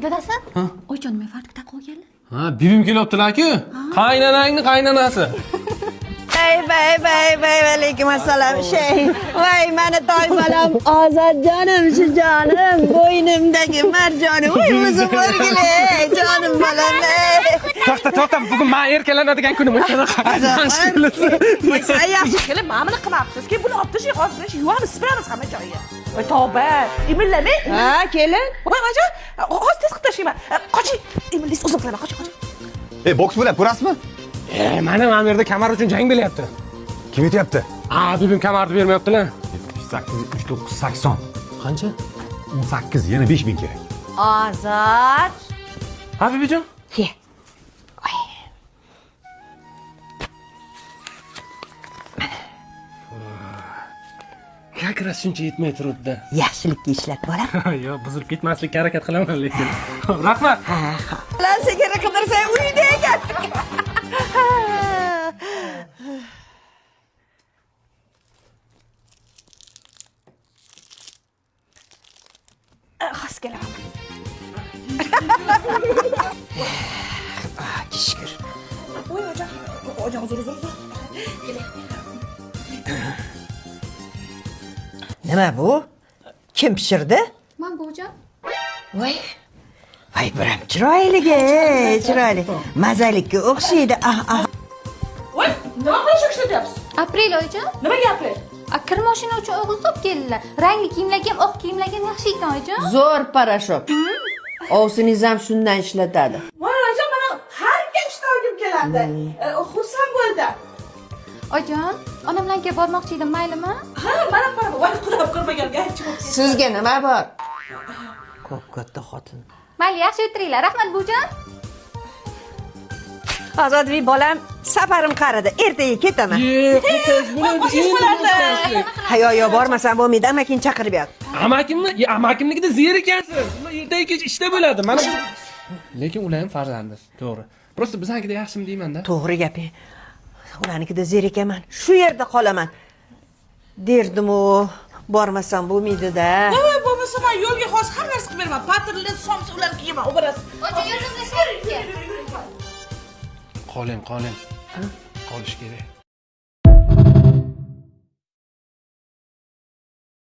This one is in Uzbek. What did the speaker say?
dadasi oyjon nima farqi taqib olganlar? Ha, bibim kelyaptilar-ku. Qaynanangni qaynanasi. Vay alaykum assalom shay. Vay meni toybalam Ozodjonim shu jonim bo'ynimdagi marjonim. Voy o'zim o'rgili jonim bolam. To'xta, bugun men erkalanadigan kunim. Voy yaxshi kelib, mana buni qilmabsiz-ki, buni olib tashlay hozir yuvamiz, sipiramiz hamma joyiga. Voy tavba, imillamay. Ha, kelin. Voy aja, hozir tez qilib tashlayman. Qoching, imillaysiz o'zim qilaman, qoching. Boks bilan ko'rasizmi? Mana bu yerda kamar uchun jang bo'lyapti. Kim aytayapti? Bibim kamarni bermayaptilar. 83980. Qancha? 18, yana 5000 kerak. Ozod. Ha, bibijon? Ye. Как раз shuncha yetmay turibdi. Yaxshilikka ishlat bolam. Yo, buzilib ketmaslikka harakat qilaman lekin. Rahmat. Lan sigara qidirsang uyda ekan. Xos kelaman. Shukr. Voy oja, uzr. Nima bu? Kim pishirdi? Men bujon. Voy. Voy, biram chiroyli. Mazalikka o'xshaydi. Voy, nima qilishni ishlayapsiz? Aprel oyjon. Nima gapi? Kir mashina uchun o'g'il top keldilar. Rangli kiyimlarga ham, oq kiyimlarga ham yaxshi ekan oyjon. Zo'r parashok. Ovsiniz ham shundan ishlatadi. Voy aja, mana har kim ishtirogim keladi. Xursand bo'ldim. Oyjon, onam bilan kelib bormoqchi edim, maylimi? Ha, mana voy qilib ko'rmagan ganchi. Sizga nima bor? Katta xotin. Mayli, yaxshi o'tiringlar. Rahmat bujon. Ozodbek bolam, safarim qaridi. Ertaga ketaman. Yo, bormasam bo'lmaydi. Amakini chaqirib ber. Amakimnikida zerikansiz. Ertaga kech ishda bo'ladi. Mana bu. Lekin ular ham farzandiz, to'g'ri. Prosta bizanikida yaxshimi deyman-da. To'g'ri gaping. Ularnikida zerikaman. Shu yerda qolaman. Derdim-u, bormasam bo'lmaydi-da. Voy, bo'lmasa men yo'lga hozir har narsa qilib beraman. Patrulni somsa ularni kiyaman, oborasiz. Oyjon, yordamlashing kerak. Qoling. Qolish kerak.